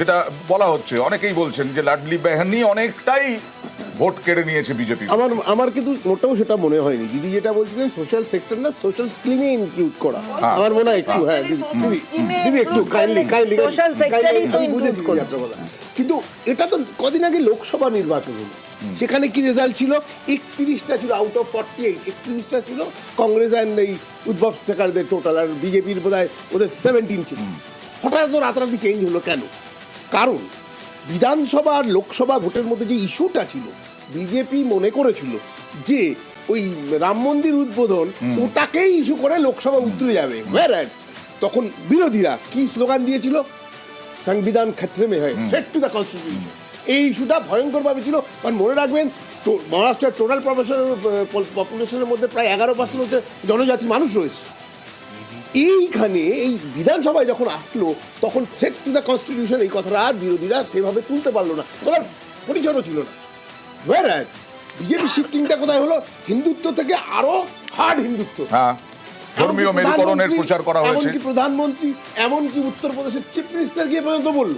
যেটা বলা হচ্ছে, অনেকেই বলছেন যে লাডলি বেহনি অনেকটাই ভোট কেড়ে নিয়েছে বিজেপি। আমার কিন্তু মোটেও সেটা মনে হয়নি। দিদি যেটা বলছিলেন সোশ্যাল সেক্টর না সোশ্যাল স্কিমে ইনক্লুড করা, আমার মনে হয় একটু হ্যাঁ দিদি একটু কাইন্ডলি সোশ্যাল সেক্টরই তো বুঝেছি আপনার কথা। কিন্তু এটা তো কদিন আগে লোকসভা নির্বাচন হলো, সেখানে কি রেজাল্ট ছিল? 31টা ছিল আউট অফ 48, 31টা ছিল কংগ্রেস অ্যান্ড এই উদ্ভব শেখারদের টোটাল, আর বিজেপির বোধহয় ওদের 17 ছিল। হঠাৎ তো রাতারাতি চেঞ্জ হলো কেন? কারণ বিধানসভা আর লোকসভা ভোটের মধ্যে যে ইস্যুটা ছিল, বিজেপি মনে করেছিল যে ওই রাম মন্দির উদ্বোধন ওটাকেই ইস্যু করে লোকসভা উতরে যাবে। whereas তখন বিরোধীরা কি স্লোগান দিয়েছিল? সংবিধান ক্ষেত্রে মে হয়, থ্রেট টু দ্য কনস্টিটিউশন। এই ইস্যুটা ভয়ঙ্করভাবে ছিল। কারণ মনে রাখবেন, মহারাষ্ট্রের টোটাল পপুলেশনের মধ্যে প্রায় 11% হচ্ছে জনজাতি মানুষ রয়েছে। এইখানে এই বিধানসভায় যখন আসলো তখন থ্রেট টু দ্য কনস্টিটিউশন এই কথাটা আর বিরোধীরা সেভাবে তুলতে পারলো না, তোলার পরিচয়ও ছিল না। whereas বিজেপি শিফটিংটা কোথায় হলো? হিন্দুত্ব থেকে আরো হার্ড হিন্দুত্ব, ধর্মীয় মেরুকরণের প্রচার করা হয়েছে। এমনকি প্রধানমন্ত্রী, এমনকি উত্তরপ্রদেশের চিফ মিনিস্টার গিয়ে পর্যন্ত বলল।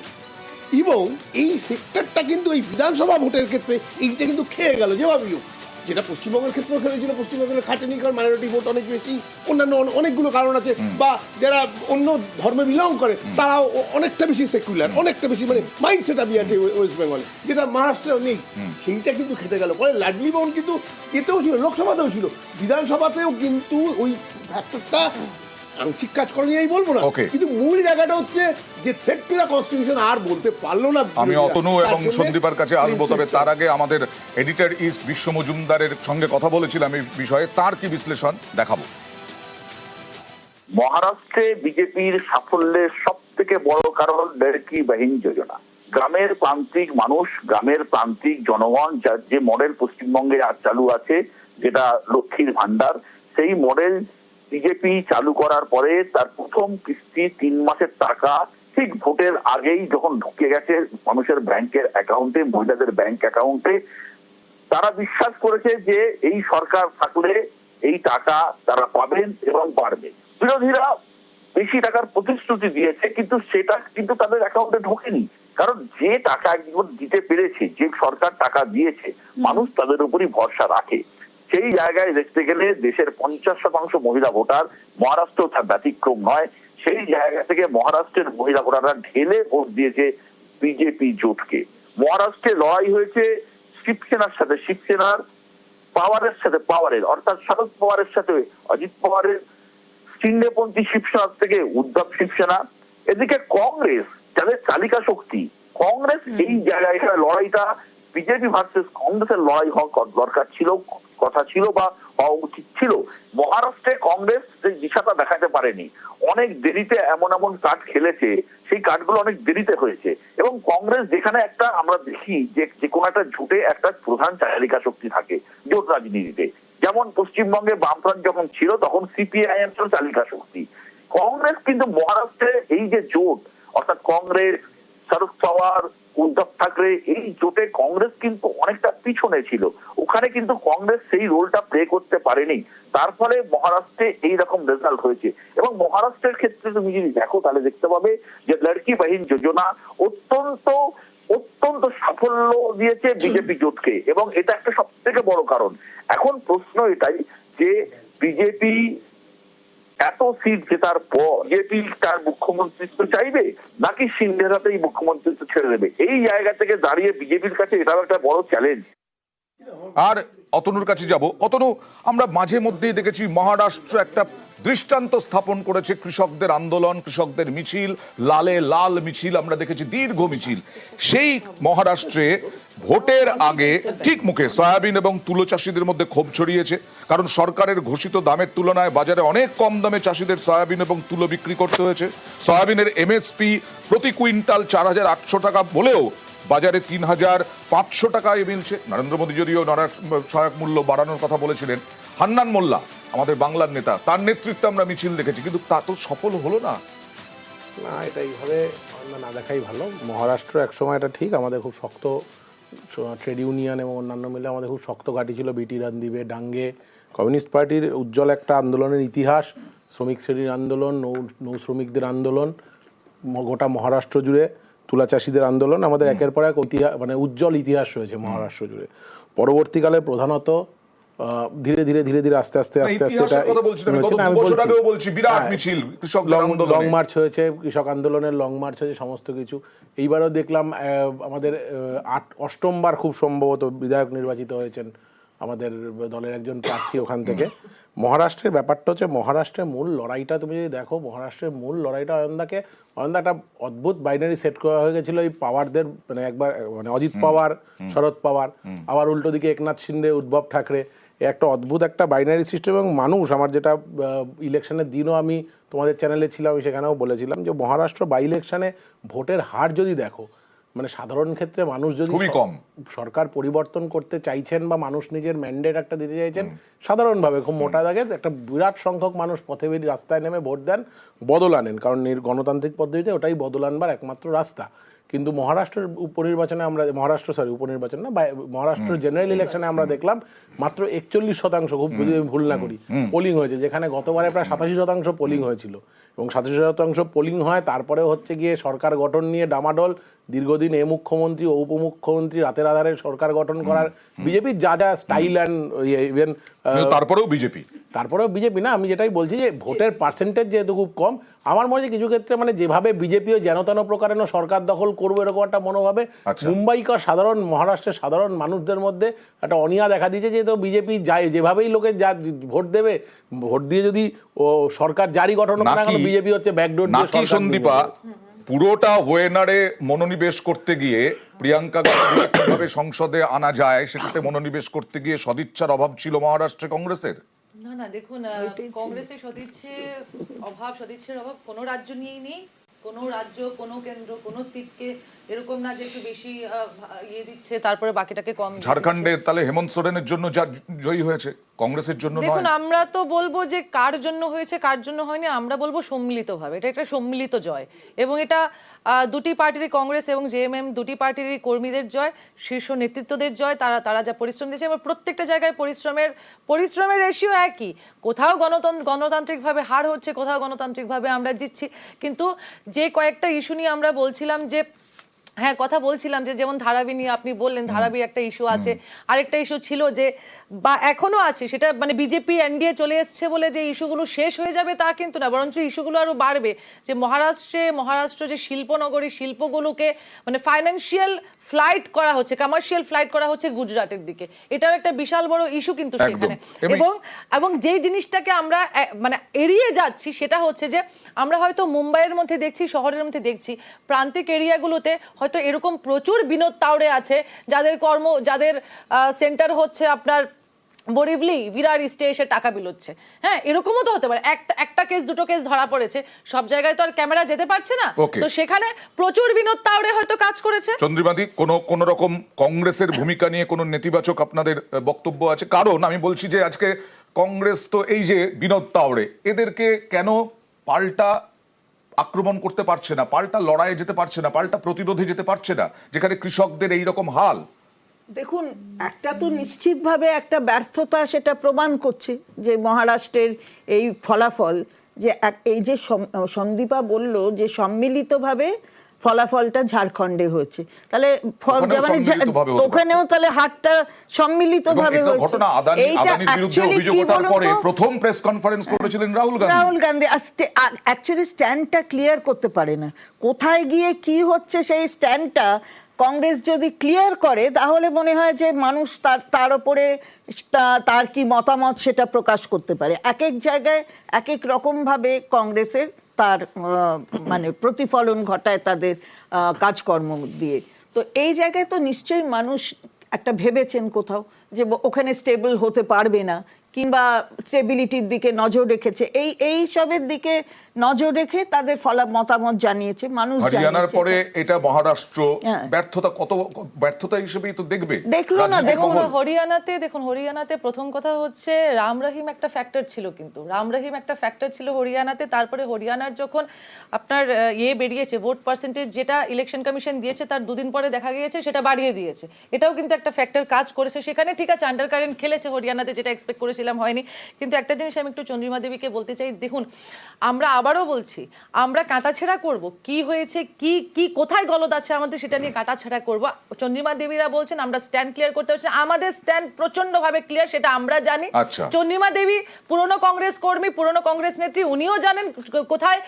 এবং এই সেক্টরটা কিন্তু এই বিধানসভা ভোটের ক্ষেত্রে এইটা কিন্তু খেয়ে গেল যেভাবেই হোক। যেটা পশ্চিমবঙ্গের ক্ষেত্রেও খেলেছিল, পশ্চিমবঙ্গের খাটেনি, কারণ মাইনরিটি ভোট অনেক বেশি, অন্যান্য অনেকগুলো কারণ আছে, বা যারা অন্য ধর্মে বিলং করে তারাও অনেকটা বেশি সেকুলার, অনেকটা বেশি মানে মাইন্ডসেট আমি আছে ওয়েস্ট বেঙ্গলে, যেটা মহারাষ্ট্রেও নেই। সেইটা কিন্তু খেটে গেল। পরে লাডলি বহন কিন্তু এতেও ছিল, লোকসভাতেও ছিল, বিধানসভাতেও কিন্তু ওই ফ্যাক্টরটা আংশিক কাজ করেনি এই বলবো না, কিন্তু মূল জায়গাটা হচ্ছে যে থ্রেট টু দ্য কনস্টিটিউশন আর বলতে পারলো না। আমি অতনু এবং সন্দীপার কাছে আসবো, তবে তার আগে আমাদের এডিটর ইস্ট বিশ্ব মজুমদারের সঙ্গে কথা বলেছিলাম এই বিষয়ে, তার কি বিশ্লেষণ দেখাবো। মহারাষ্ট্রে বিজেপির সাফল্যের সব থেকে বড় কারণ লাড়কি বাহিনী যোজনা। গ্রামের প্রান্তিক মানুষ, গ্রামের প্রান্তিক জনগণ, যার যে মডেল পশ্চিমবঙ্গে আর চালু আছে, যেটা লক্ষ্মীর ভান্ডার, সেই মডেল বিজেপি চালু করার পরে তার প্রথম কিস্তি 3 মাসের টাকা ঠিক ভোটের আগেই যখন ঢুকে গেছে মানুষের ব্যাংকের অ্যাকাউন্টে, মহিলাদের ব্যাংক অ্যাকাউন্টে, তারা বিশ্বাস করেছে যে এই সরকার থাকলে এই টাকা তারা পাবেন এবং পারবে। বিরোধীরা বেশি টাকার প্রতিশ্রুতি দিয়েছে, কিন্তু সেটা কিন্তু তাদের অ্যাকাউন্টে ঢোকেনি। কারণ যে টাকা একজন দিতে পেরেছে, যে সরকার টাকা দিয়েছে, মানুষ তাদের উপরই ভরসা রাখে। সেই জায়গায় দেখতে গেলে দেশের 50% মহিলা ভোটার, মহারাষ্ট্র তার ব্যতিক্রম নয়। সেই জায়গা থেকে মহারাষ্ট্রের মহিলা ভোটাররা ঢেলে ভোট দিয়েছে বিজেপি জোটকে। মহারাষ্ট্রে লড়াই হয়েছে শিবসেনার সাথে, শিবসেনার পাওয়ারের সাথে পাওয়ারের, অর্থাৎ শরদ পাওয়ারের সাথে অজিত পাওয়ারের চিহ্নপন্থী শিবসেনা থেকে উদ্ধব শিবসেনা। এদিকে কংগ্রেস, যাদের চালিকা শক্তি, কংগ্রেস এই জায়গায় লড়াইটা বিজেপি ভার্সেস কংগ্রেসের লড়াই হওয়া দরকার ছিল, কথা ছিল বা হওয়া উচিত ছিল। মহারাষ্ট্রে কংগ্রেস সেই দিশাটা দেখাতে পারেনি, অনেক দেরিতে এমন এমন কার্ড খেলেছে, সেই কার্ডগুলো অনেক দেরিতে হয়েছে। এবং কংগ্রেস যেখানে একটা আমরা দেখি যে কোনো একটা জোটে একটা প্রধান চালিকা শক্তি থাকে জোট রাজনীতিতে, যেমন পশ্চিমবঙ্গে বামফ্রন্ট যখন ছিল তখন সিপিআইএম ছিল চালিকা শক্তি। কংগ্রেস কিন্তু মহারাষ্ট্রে এই যে জোট, অর্থাৎ কংগ্রেস, শরদ পাওয়ার, উদ্ধব ঠাকরে, এই জোটে কংগ্রেস কিন্তু অনেকটা পিছনে ছিল। ওখানে কিন্তু কংগ্রেস সেই রোলটা প্লে করতে পারেনি, তার ফলে মহারাষ্ট্রে এইরকম রেজাল্ট হয়েছে। এবং মহারাষ্ট্রের ক্ষেত্রে তুমি যদি দেখো তাহলে দেখতে পাবে যে লাড়কি বাহিনী যোজনা অত্যন্ত অত্যন্ত সাফল্য দিয়েছে বিজেপি জোটকে, এবং এটা একটা সব থেকে বড় কারণ। এখন প্রশ্ন এটাই যে বিজেপি এত সিট জেতার পর বিজেপি তার মুখ্যমন্ত্রিত্ব চাইবে নাকি সিন্ধের হাতেই মুখ্যমন্ত্রিত্ব ছেড়ে দেবে? এই জায়গা থেকে দাঁড়িয়ে বিজেপির কাছে এটাও একটা বড় চ্যালেঞ্জ। আর অতনুর কাছে যাব। অতনু, আমরা মাঝে মধ্যেই দেখেছি মহারাষ্ট্র একটা দৃষ্টান্ত স্থাপন করেছে, কৃষকদের আন্দোলন, কৃষকদের মিছিল, লালে লাল মিছিল আমরা দেখেছি, দীর্ঘ মিছিল। সেই মহারাষ্ট্রে ভোটের আগে ঠিক মুখে সয়াবিন এবং তুলো চাষিদের মধ্যে ক্ষোভ ছড়িয়েছে, কারণ সরকারের ঘোষিত দামের তুলনায় বাজারে অনেক কম দামে চাষিদের সয়াবিন এবং তুলো বিক্রি করতে হয়েছে। সয়াবিনের এমএসপি প্রতি কুইন্টাল 4,800 টাকা বলেও বাজারে 3,500 টাকায় মিলছে। নরেন্দ্র মোদী যদিও সহায়ক মূল্য বাড়ানোর কথা বলেছিলেন। হান্নান মোল্লা, আমাদের বাংলার নেতা, তার নেতৃত্বে আমরা মিছিল দেখেছি, কিন্তু তা তো সফল হলো না। না, এটা এইভাবে না দেখাই ভালো। মহারাষ্ট্র একসময় এটা ঠিক আমাদের খুব শক্ত ট্রেড ইউনিয়ন এবং অন্যান্য মিলে আমাদের খুব শক্ত ঘাঁটি ছিল। বিটি রান্দিবে, ডাঙ্গে, কমিউনিস্ট পার্টির উজ্জ্বল একটা আন্দোলনের ইতিহাস, শ্রমিক শ্রেণীর আন্দোলন, নৌ শ্রমিকদের আন্দোলন গোটা মহারাষ্ট্র জুড়ে। তুলা চাষিদের আন্দোলন, আমাদের একের পর এক মানে উজ্জ্বল ইতিহাস রয়েছে মহারাষ্ট্র জুড়ে। পরবর্তীকালে প্রধানত ধীরে ধীরে ধীরে ধীরে আস্তে আস্তে আস্তে আস্তে ইতিহাসের কথা বলছি না, আমি গত 2 বছর আগেও বলছি বিরাট মিছিল কৃষকদের আন্দোলনে, লং মার্চ হয়েছে, কৃষক আন্দোলনের লং মার্চ হয়েছে, সমস্ত কিছু। এইবারও দেখলাম আমাদের 8ম বার খুব সম্ভবত বিধায়ক নির্বাচিত হয়েছেন আমাদের দলের একজন প্রার্থী ওখান থেকে। মহারাষ্ট্রের ব্যাপারটা হচ্ছে, মহারাষ্ট্রের মূল লড়াইটা তুমি যদি দেখো, মহারাষ্ট্রের মূল লড়াইটা অয়নদা একটা অদ্ভুত বাইনারি সেট করা হয়ে গেছিল এই পাওয়ারদের, মানে একবার মানে অজিত পাওয়ার, শরদ পাওয়ার, আবার উল্টো দিকে একনাথ শিন্দে, উদ্ধব ঠাকরে, একটা অদ্ভুত একটা বাইনারি সিস্টেম। এবং মানুষ, আমার যেটা ইলেকশনের দিনও আমি তোমাদের চ্যানেলে ছিলাম, আমি সেখানেও বলেছিলাম যে মহারাষ্ট্র বাই ইলেকশনে ভোটের হার যদি দেখো, মানে সাধারণ ক্ষেত্রে মানুষ যদি খুবই কম সরকার পরিবর্তন করতে চাইছেন বা মানুষ নিজের ম্যান্ডেট একটা দিতে চাইছেন, সাধারণভাবে খুব মোটা দাগে একটা বিরাট সংখ্যক মানুষ পথে বেরিয়ে রাস্তায় নেমে ভোট দেন, বদল আনেন, কারণ গণতান্ত্রিক পদ্ধতিতে ওটাই বদল আনবার একমাত্র রাস্তা। কিন্তু মহারাষ্ট্রের উপনির্বাচনে আমরা, উপনির্বাচন না, মহারাষ্ট্র জেনারেল ইলেকশনে আমরা দেখলাম মাত্র 41%, খুব যদি ভুল না করি, পোলিং হয়েছে, যেখানে গতবারে প্রায় 87% পোলিং হয়েছিল। এবং 87% পোলিং হয়, তারপরে হচ্ছে গিয়ে সরকার গঠন নিয়ে ডামাডোল, দীর্ঘদিন এ মুখ্যমন্ত্রী ও উপমুখ্যমন্ত্রী রাতের আধারে সরকার গঠন করার বিজেপির যা যা স্টাইল অ্যান্ড ইভেন তারপরেও বিজেপি না, আমি যেটাই বলছি যে ভোটের পার্সেন্টেজ যেহেতু খুব কম, আমার মনে হয় কিছু ক্ষেত্রে মানে যেভাবে বিজেপিও যেন তেন প্রকারের সরকার দখল করবো এরকম একটা মনোভাবে মুম্বাইকার মহারাষ্ট্রের সাধারণ মানুষদের মধ্যে একটা অনীহা দেখা দিয়েছে। যেহেতু বিজেপি যায় যেভাবেই লোকে যা ভোট দেবে, ভোট দিয়ে যদি ও সরকার জারি গঠন না করে, বিজেপি হচ্ছে ব্যাকডোর দিয়ে সন্দীপা পুরোটা ওয়েনারে মনোনিবেশ করতে গিয়ে, প্রিয়াঙ্কা গান্ধী কিভাবে সংসদে আনা যায় সেটাতে মনোনিবেশ করতে গিয়ে সদিচ্ছার অভাব ছিল মহারাষ্ট্রে কংগ্রেসের? না দেখুন, কংগ্রেসের সদিচ্ছের অভাব কোনো রাজ্য নিয়েই নেই। কোনো রাজ্য, কোনো কেন্দ্র, কোনো সিটকে এরকম না যে একটু বেশি ইয়ে দিচ্ছে তারপরে বাকিটাকে কম। ঝাড়খণ্ডে তাহলে হেমন্ত সোরেনের জন্য যা জয়ী হয়েছে, কংগ্রেসের জন্য নয়। দেখুন, আমরা তো বলবো যে কার জন্য হয়েছে কার জন্য হয়নি, আমরা বলবো সম্মিলিতভাবে এটা একটা সম্মিলিত জয়। এবং এটা দুটি পার্টিরই, কংগ্রেস এবং জেএমএম দুটি পার্টিরই কর্মীদের জয়, শীর্ষ নেতৃত্বদের জয়। তারা যা পরিশ্রম দিয়েছে, এবং প্রত্যেকটা জায়গায় পরিশ্রমের রেশিও একই। কোথাও গণতান্ত্রিকভাবে হার হচ্ছে, কোথাও গণতান্ত্রিকভাবে আমরা জিতছি। কিন্তু যে কয়েকটা ইস্যু নিয়ে আমরা বলছিলাম যে, হ্যাঁ কথা বলছিলাম যে, যেমন ধারাবি নিয়ে আপনি বললেন, ধারাবির একটা ইস্যু আছে। আরেকটা ইস্যু ছিল যে, বা এখনো আছে, সেটা মানে বিজেপি এনডিএ চলে এসছে বলে যে ইস্যুগুলো শেষ হয়ে যাবে তা কিন্তু না, বরঞ্চ ইস্যুগুলো আরো বাড়বে। যে মহারাষ্ট্র যে শিল্পনগরী, শিল্পগুলোকে মানে ফাইন্যান্সিয়াল ফ্লাইট করা হচ্ছে, কমার্শিয়াল ফ্লাইট করা হচ্ছে গুজরাটের দিকে, এটাও একটা বিশাল বড় ইস্যু কিন্তু সেখানে। এবং যেই জিনিসটাকে আমরা মানে এড়িয়ে যাচ্ছি সেটা হচ্ছে যে, আমরা হয়তো মুম্বাইয়ের মধ্যে দেখছি, শহরের মধ্যে দেখছি, প্রান্তিক এরিয়াগুলোতে হয়তো এরকম প্রচুর বিনোদ তাওড়ে আছে যাদের সেন্টার হচ্ছে আপনার বরিভলি, বিরার ইস্টে এসে টাকা বিলোচ্ছে। হ্যাঁ, এরকমও তো হতে পারে, একটা কেস দুটো কেস ধরা পড়েছে, সব জায়গায় তো আর ক্যামেরা যেতে পারছে না, তো সেখানে প্রচুর বিনোদ তাওড়ে হয়তো কাজ করেছে। চন্দ্রিমাদি, কোন রকম কংগ্রেসের ভূমিকা নিয়ে কোনো নেতিবাচক আপনাদের বক্তব্য আছে? কারণ আমি বলছি যে আজকে কংগ্রেস তো এই যে বিনোদ তাওড়ে, এদেরকে কেন পাল্টা আক্রমণ করতে পারছে না, পাল্টা লড়াইয়ে যেতে পারছে না, পাল্টা প্রতিরোধে যেতে পারছে না, যেখানে কৃষকদের এই রকম হাল? দেখুন, একটা তো নিশ্চিতভাবে একটা ব্যর্থতা সেটা প্রমাণ করছে যে মহারাষ্ট্রের এই ফলাফল, যে এই যে সন্দীপা বলল যে সম্মিলিতভাবে ফলাফলটা ঝাড়খণ্ডে হয়েছে, তাহলে ওখানেও তাহলে হারটা সম্মিলিতভাবে হয়েছে। এইটা প্রথম প্রেস কনফারেন্স করেছিলেন রাহুল গান্ধী অ্যাকচুয়ালি স্ট্যান্ডটা ক্লিয়ার করতে পারে না, কোথায় গিয়ে কি হচ্ছে সেই স্ট্যান্ডটা কংগ্রেস যদি ক্লিয়ার করে তাহলে মনে হয় যে মানুষ তার উপরে তার কি মতামত সেটা প্রকাশ করতে পারে। এক এক জায়গায় এক এক রকমভাবে কংগ্রেসের তার মানে প্রতিফলন ঘটায় তাদের কাজকর্ম দিয়ে। তো এই জায়গায় তো নিশ্চয়ই মানুষ একটা ভেবেছেন কোথাও যে ওখানে স্টেবল হতে পারবে না, কিংবা স্টেবিলিটির দিকে নজর রেখেছে, এই সবের দিকে নজর রেখে তাদের মতামত জানিয়েছে মানুষ। হরিয়ানার পরে এটা মহারাষ্ট্র ব্যর্থতা হিসেবেই তো দেখলো না। দেখুন হরিয়ানাতে প্রথম কথা হচ্ছে রাম রহিম একটা ফ্যাক্টর ছিল, কিন্তু রাম রহিম একটা ফ্যাক্টর ছিল হরিয়ানাতে। তারপরে হরিয়ানার যখন আপনার বেরিয়েছে ভোট পার্সেন্টেজ, যেটা ইলেকশন কমিশন দিয়েছে তার দুদিন পরে দেখা গিয়েছে সেটা বাড়িয়ে দিয়েছে, এটাও কিন্তু একটা ফ্যাক্টর কাজ করেছে সেখানে। ঠিক আছে, আন্ডার কারেন্ট খেলেছে হরিয়ানাতে, যেটা এক্সপেক্ট করেছে চেয়েছিলাম হয়নি। কিন্তু একটা জিনিস আমি একটু চন্দ্রিমা দেবীকে বলতে চাই, দেখুন আমরা আবারও বলছি, আমরা কাটাছেঁড়া করব কি হয়েছে, কি কি কোথায় গলদ আছে আমাদের, সেটা নিয়ে কাটাছেঁড়া করব। চন্দ্রিমা দেবীরা বলছেন আমরা স্ট্যান্ড ক্লিয়ার করতে পারছি, আমাদের স্ট্যান্ড প্রচন্ডভাবে ক্লিয়ার, সেটা আমরা জানি। আচ্ছা। চন্দ্রিমা দেবী পুরনো কংগ্রেস কর্মী, পুরনো কংগ্রেস নেত্রী, উনিও জানেন কোথায়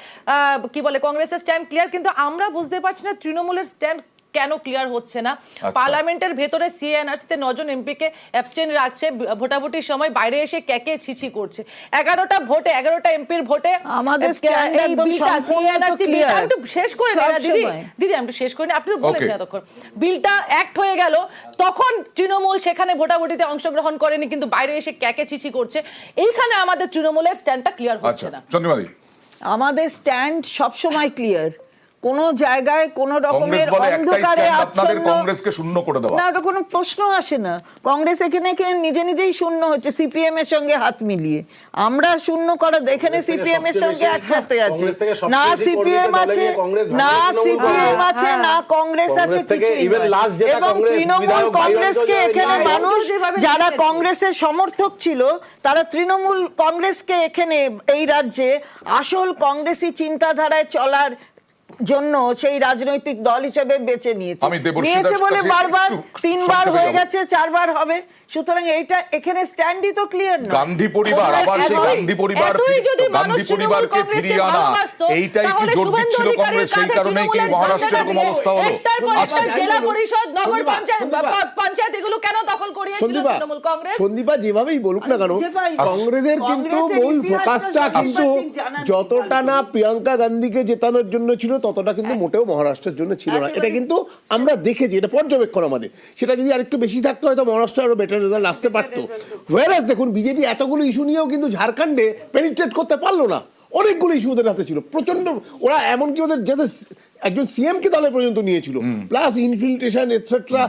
কি বলে কংগ্রেসের স্ট্যান্ড ক্লিয়ার। কিন্তু আমরা বুঝতে পারছি না তৃণমূলের স্ট্যান্ড কেন ক্লিয়ার হচ্ছে না। পার্লামেন্টের ভেতরে সিএনআরসিতে 9 জন এমপিকে অ্যাবস্টেন রাখছে, ভোটাভুটির সময় বাইরে এসে ক্যাকে ছিছি করছে। 11টা ভোটে, 11টা এমপির ভোটে আমাদের stand এই একদম বিলটা সম্পূর্ণ তো সিএনআরসি clear। বিলটা, আমি একটু শেষ করে নিই না দিদি, সবসময়। দিদি আমি একটু শেষ করে নিই, আপনি তো বলেছেন Okay. এতক্ষণ বিলটা অ্যাক্ট হয়ে গেল, তখন তৃণমূল সেখানে ভোটাভুটিতে অংশগ্রহণ করেনি, কিন্তু বাইরে এসে ক্যাকে ছিছি করছে। এইখানে আমাদের তৃণমূলের স্ট্যান্ডটা ক্লিয়ার আচ্ছা হচ্ছে না। চন্দ্রিমা দেবী, আমাদের স্ট্যান্ড সবসময় ক্লিয়ার, কোনো জায়গায় কোনো কংগ্রেস রকমের বলে একটাই অন্ধকারে stand, আপনাদের আচ্ছন্ন, কংগ্রেসকে শূন্য করে দেওয়া। না ওটা কোনো প্রশ্ন আসে না। কংগ্রেস এখানে নিজে নিজেই শূন্য হচ্ছে সিপিএম এর সঙ্গে হাত মিলিয়ে। আমরা শূন্য করা এখানে সিপিএম এর সঙ্গে একসাথে আছে, কংগ্রেস থেকে সবচেয়ে না বেশি সিপিএম কর্মীকে দলে আছে, নিয়ে কংগ্রেস না ভাঙা তৃণমূল সিপিএম কংগ্রেস। আছে, না কংগ্রেস আছে, কংগ্রেস থেকে কিছুই even নয়। last যেটা এবং কংগ্রেস তৃণমূল বিধায়ক কংগ্রেসকে বায়ু এখানে অঞ্চলে মানুষ যেভাবে যারা লিখেছে। কংগ্রেসের সমর্থক ছিল, তারা তৃণমূল কংগ্রেসকে এখানে এই রাজ্যে আসল কংগ্রেসী চিন্তাধারায় চলার জন্য সেই রাজনৈতিক দল হিসেবে বেছে নিয়েছে। আমি দেবশ্রী নিয়েছে দাস বলে কাছে বারবার একটু 3বার সংক্ষেপে হয়ে যাবো। গেছে, 4বার হবে, সুতরাং এইটা এখানে স্ট্যান্ডই তো ক্লিয়ার না। গান্ধী পরিবার, আবার সেই গান্ধী পরিবার, এতই যদি মানুষ গান্ধী পরিবারকে তৃণমূল কংগ্রেসকে ফিরিয়ে আনা, ভালোবাসতো, এইটাই কি তাহলে জোর শুভেন্দু দিচ্ছিল অধিকারীর কংগ্রেস, সেই কাঁধে কারণেই কি তৃণমূলের মহারাষ্ট্রে ঝান্ডাটা এরকম দিয়ে অবস্থা হলো? একটার পর আচ্ছা, একটা জেলা পরিষদ, নগর সন্দীপা, পঞ্চায়েত, সন্দীপা। পঞ্চায়েত এগুলো কেন দখল করিয়েছিল সন্দীপা, তৃণমূল কংগ্রেস? সন্দীপা যেভাবেই বলুক না কেন, খুঁজে পাই না। কংগ্রেসের কিন্তু কংগ্রেসের মূল ইতিহাসটা ফোকাসটা সবাই কিন্তু ঠিক জানা নেই। যতটা না প্রিয়াঙ্কা গান্ধীকে জেতানোর জন্য ছিল, ততটা কিন্তু মোটেও মহারাষ্ট্রের জন্য ছিল না। এটা কিন্তু আমরা দেখেছি, এটা পর্যবেক্ষণ আমাদের। সেটা যদি আরেকটু বেশি থাকতো, হয়তো মহারাষ্ট্রে আরো বেটার রেজাল্ট আসতে পারতো। ওয়ারাস দেখুন, বিজেপি এতগুলো ইস্যু নিয়েও কিন্তু ঝাড়খণ্ডে পেনিট্রেট করতে পারলো না। অনেকগুলো ইস্যু ওদের হাতে ছিল, প্রচন্ড। ওরা এমনকি ওদের যাতে একজন সিএম কে দলে পর্যন্ত নিয়েছিল, প্লাস ইনফিল্ট্রেশন এটসেট্রা,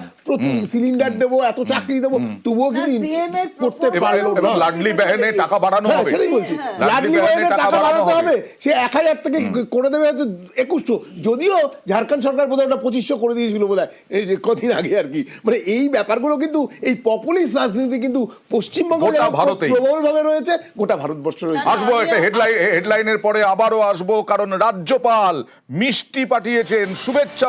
সিলিন্ডার দেবো, এত চাকরি দেবো, তবুও কিন্তু CM এর করতে এবার পারলো এবং না। লাডলি বেহেনে টাকা বাড়ানো হ্যাঁ, হবে। সেটাই বলছি, লাডলি লাডলি বেহেনে বাহিনীর টাকা বাড়াতে হবে। সে 1000 থেকে করে দেবে হয়তো 2100, যদিও ঝাড়খণ্ড সরকার বোধহয় ওটা 2500 করে দিয়েছিল বোধহয় এই যে কদিন আগে আর কি। মানে এই ব্যাপারগুলো কিন্তু, এই পপুলিস্ট রাজনীতি কিন্তু পশ্চিমবঙ্গে গোটা ভারতেই। প্রবলভাবে রয়েছে, গোটা ভারতবর্ষ রয়েছে। আসবো একটা হেডলাইনের পরে আবারও আসবো, কারণ রাজ্যপাল মিষ্টি পাঠিয়েছেন, শুভেচ্ছা